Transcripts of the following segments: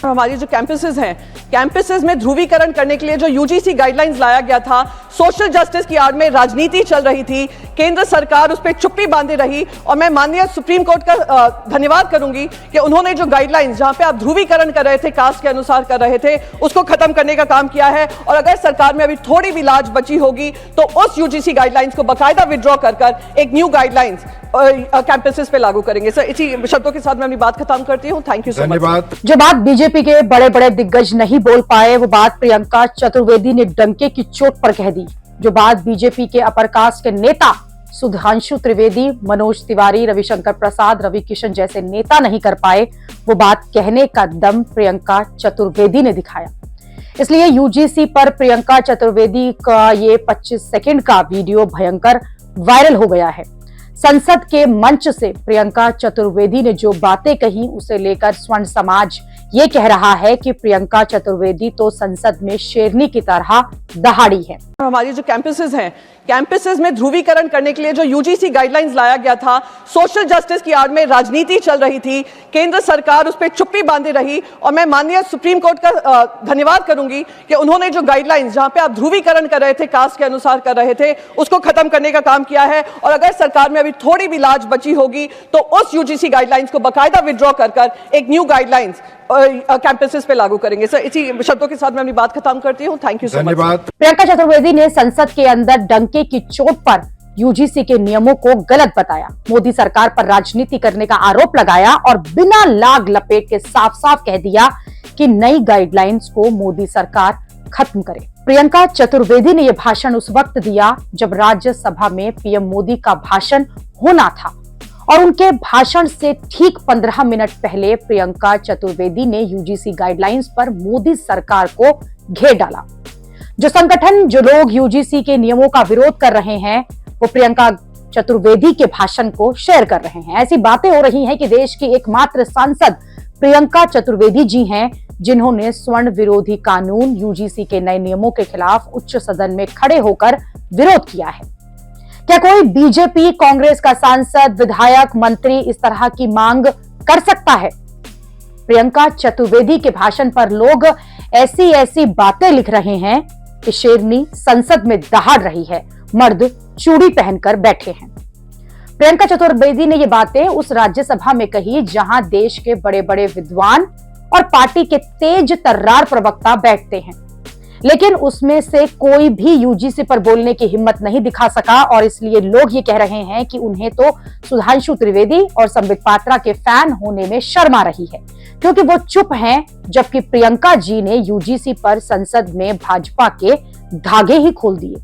हमारी जो कैंपसेस हैं, कैंपसेस में ध्रुवीकरण करने के लिए जो यूजीसी गाइडलाइंस लाया गया था, सोशल जस्टिस की आड़ में राजनीति चल रही थी, केंद्र सरकार उस पर चुप्पी बांधे रही। और मैं माननीय सुप्रीम कोर्ट का धन्यवाद करूंगी कि उन्होंने जो गाइडलाइंस जहां पे आप ध्रुवीकरण कर रहे थे, कास्ट के अनुसार कर रहे थे, उसको खत्म करने का काम किया है। और अगर सरकार में अभी थोड़ी भी लाज बची होगी तो उस यूजीसी गाइडलाइंस को बाकायदा विड्रॉ कर एक न्यू गाइडलाइंस कैंपसेस पे लागू करेंगे। सर, इसी शब्दों के साथ मैं अपनी बात खत्म करती हूँ। Thank you so much. जो बात बीजेपी के बड़े बड़े दिग्गज नहीं बोल पाए, वो बात प्रियंका चतुर्वेदी ने डंके की चोट पर कह दी। जो बात बीजेपी के अपर कास्ट के नेता सुधांशु त्रिवेदी, मनोज तिवारी, रविशंकर प्रसाद, रवि किशन जैसे नेता नहीं कर पाए, वो बात कहने का दम प्रियंका चतुर्वेदी ने दिखाया। इसलिए यूजीसी पर प्रियंका चतुर्वेदी का ये 25 सेकंड का वीडियो भयंकर वायरल हो गया है। संसद के मंच से प्रियंका चतुर्वेदी ने जो बातें कही, उसे लेकर स्वर्ण समाज ये कह रहा है कि प्रियंका चतुर्वेदी तो संसद में शेरनी की तरह दहाड़ी है। हमारी जो कैंपसेस हैं, कैंपसेस में ध्रुवीकरण करने के लिए जो यूजीसी गाइडलाइंस लाया गया था, सोशल जस्टिस की आड़ में राजनीति चल रही थी, केंद्र सरकार उस पर चुप्पी बांधे रही। और मैं माननीय सुप्रीम कोर्ट का धन्यवाद करूंगी कि उन्होंने जो गाइडलाइंस जहां पे आप ध्रुवीकरण कर रहे थे, कास्ट के अनुसार कर रहे थे, उसको खत्म करने का काम किया है। और अगर सरकार में अभी थोड़ी भी लाज बची होगी तो उस यूजीसी गाइडलाइंस को बाकायदा विड्रॉ कर एक न्यू गाइडलाइंस कैंपसेस पे लागू करेंगे। सर, इसी शब्दों के साथ मैं अपनी बात खत्म करती हूँ। Thank you so much. Priyanka Chaturvedi ने संसद के अंदर डंके की चोट पर यूजीसी के नियमों को गलत बताया, मोदी सरकार पर राजनीति करने का आरोप लगाया और बिना लाग लपेट के साफ साफ कह दिया कि नई गाइडलाइंस को मोदी सरकार खत्म करे। प्रियंका चतुर्वेदी ने यह भाषण उस वक्त दिया जब राज्यसभा में पीएम मोदी का भाषण होना था और उनके भाषण से ठीक 15 मिनट पहले प्रियंका चतुर्वेदी ने यूजीसी गाइडलाइंस पर मोदी सरकार को घेर डाला। जो संगठन, जो लोग यूजीसी के नियमों का विरोध कर रहे हैं, वो प्रियंका चतुर्वेदी के भाषण को शेयर कर रहे हैं। ऐसी बातें हो रही हैं कि देश की एकमात्र सांसद प्रियंका चतुर्वेदी जी हैं, जिन्होंने स्वर्ण विरोधी कानून यूजीसी के नए नियमों के खिलाफ उच्च सदन में खड़े होकर विरोध किया है। क्या कोई बीजेपी, कांग्रेस का सांसद, विधायक, मंत्री इस तरह की मांग कर सकता है? प्रियंका चतुर्वेदी के भाषण पर लोग ऐसी ऐसी बातें लिख रहे हैं कि शेरनी संसद में दहाड़ रही है, मर्द चूड़ी पहनकर बैठे हैं। प्रियंका चतुर्वेदी ने ये बातें उस राज्यसभा में कही जहां देश के बड़े बड़े विद्वान और पार्टी के तेज तर्रार प्रवक्ता बैठते हैं, लेकिन उसमें से कोई भी यूजीसी पर बोलने की हिम्मत नहीं दिखा सका। और इसलिए लोग ये कह रहे हैं कि उन्हें तो सुधांशु त्रिवेदी और संबित पात्रा के फैन होने में शर्म आ रही है, क्योंकि वो चुप हैं, जबकि प्रियंका जी ने यूजीसी पर संसद में भाजपा के धागे ही खोल दिए।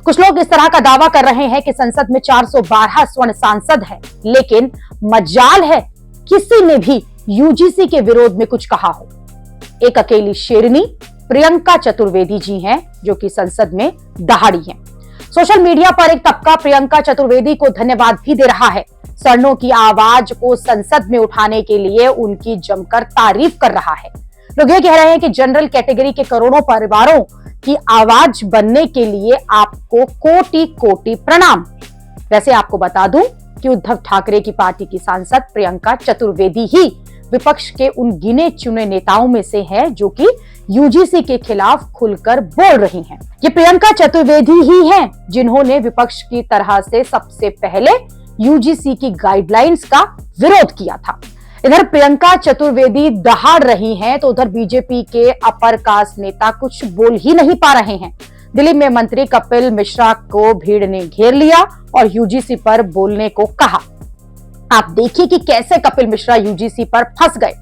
कुछ लोग इस तरह का दावा कर रहे हैं कि संसद में 412 स्वर्ण सांसद हैं, लेकिन मजाल है किसी ने भी यूजीसी के विरोध में कुछ कहा हो। एक अकेली शेरनी प्रियंका चतुर्वेदी जी हैं, जो कि संसद में दहाड़ी हैं। सोशल मीडिया पर एक तबका प्रियंका चतुर्वेदी को धन्यवाद भी दे रहा है। सवर्णों की आवाज को संसद में उठाने के लिए उनकी जमकर तारीफ कर रहा है। लोग ये कह रहे हैं कि जनरल कैटेगरी के करोड़ों परिवारों की आवाज बनने के लिए आपको कोटि कोटि प्रणाम। वैसे आपको बता दूं कि उद्धव ठाकरे की पार्टी की सांसद प्रियंका चतुर्वेदी ही विपक्ष के उन गिने चुने नेताओं में से है जो कि यूजीसी के खिलाफ खुलकर बोल रही हैं। ये प्रियंका चतुर्वेदी ही हैं जिन्होंने विपक्ष की तरह से सबसे पहले यूजीसी की गाइडलाइंस का विरोध किया था। इधर प्रियंका चतुर्वेदी दहाड़ रही हैं तो उधर बीजेपी के अपर कास्ट नेता कुछ बोल ही नहीं पा रहे हैं। दिल्ली में मंत्री कपिल मिश्रा को भीड़ ने घेर लिया और यूजीसी पर बोलने को कहा। आप देखिए कि कैसे कपिल मिश्रा यूजीसी पर फंस गए।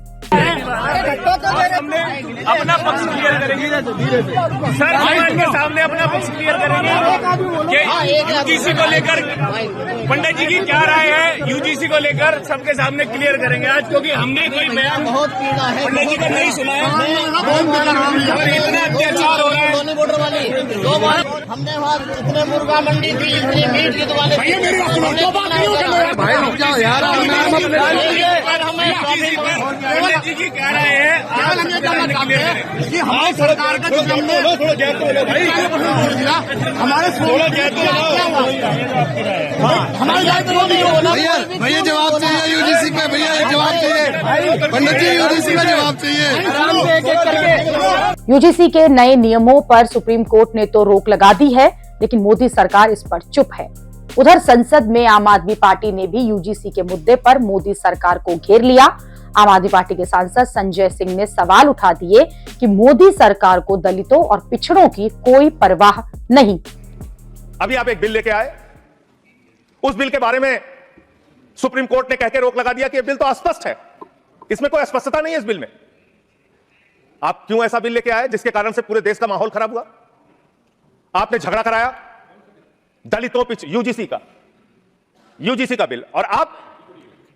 अपना पक्ष क्लियर करेंगे सर, समाज के सामने अपना पक्ष क्लियर करेंगे कि यूजीसी को लेकर पंडित जी की क्या राय है, यूजीसी को लेकर सबके सामने क्लियर करेंगे आज, क्योंकि हमने कोई बयान पंडित जी का नहीं सुना है और इतना अत्याचार हो रहा है। हमने वहाँ इतने मुर्गा मंडी थी, इतनी मीट की दुकानें जी की क्या राय है, ये जानना चाहते हैं कि हमारी सरकार का जब हमने हमारे भैया जवाब चाहिए यूजीसी पे, भैया एक जवाब चाहिए पंडित जी, यूजीसी का जवाब चाहिए। यूजीसी के नए नियमों पर सुप्रीम कोर्ट ने तो रोक लगा दी है, लेकिन मोदी सरकार इस पर चुप है। उधर संसद में आम आदमी पार्टी ने भी यूजीसी के मुद्दे पर मोदी सरकार को घेर लिया। आम आदमी पार्टी के सांसद संजय सिंह ने सवाल उठा दिए कि मोदी सरकार को दलितों और पिछड़ों की कोई परवाह नहीं। अभी आप एक बिल लेके आए, उस बिल के बारे में सुप्रीम कोर्ट ने कहकर रोक लगा दिया कि यह बिल तो अस्पष्ट है, इसमें कोई स्पष्टता नहीं है इस बिल में। आप क्यों ऐसा बिल लेके आए जिसके कारण से पूरे देश का माहौल खराब हुआ? आपने झगड़ा कराया दलितों यूजीसी का बिल, और आप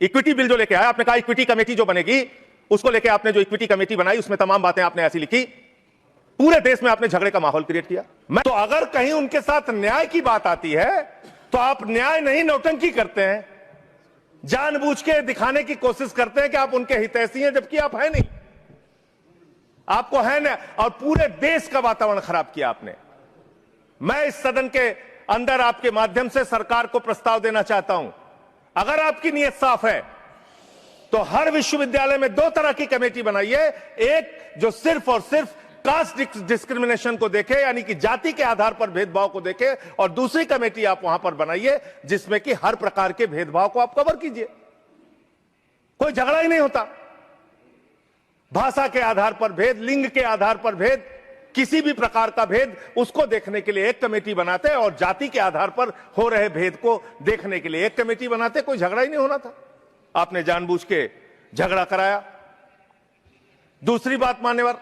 इक्विटी बिल जो लेके आए, आपने कहा इक्विटी कमेटी जो बनेगी उसको लेके आपने जो इक्विटी कमेटी बनाई उसमें तमाम बातें आपने ऐसी लिखी, पूरे देश में आपने झगड़े का माहौल क्रिएट किया। तो अगर कहीं उनके साथ न्याय की बात आती है तो आप न्याय नहीं नौटंकी करते हैं, जानबूझ के दिखाने की कोशिश करते हैं कि आप उनके हितैषी हैं, जबकि आप हैं नहीं, आपको है ना, और पूरे देश का वातावरण खराब किया आपने। मैं इस सदन के अंदर आपके माध्यम से सरकार को प्रस्ताव देना चाहता हूं, अगर आपकी नीयत साफ है तो हर विश्वविद्यालय में 2 तरह की कमेटी बनाइए, एक जो सिर्फ और सिर्फ कास्ट डिस्क्रिमिनेशन को देखे, यानी कि जाति के आधार पर भेदभाव को देखे, और दूसरी कमेटी आप वहां पर बनाइए जिसमें कि हर प्रकार के भेदभाव को आप कवर कीजिए। कोई झगड़ा ही नहीं होता, भाषा के आधार पर भेद, लिंग के आधार पर भेद, किसी भी प्रकार का भेद, उसको देखने के लिए एक कमेटी बनाते, और जाति के आधार पर हो रहे भेद को देखने के लिए एक कमेटी बनाते, कोई झगड़ा ही नहीं होना था। आपने जानबूझ के झगड़ा कराया। दूसरी बात मान्यवर,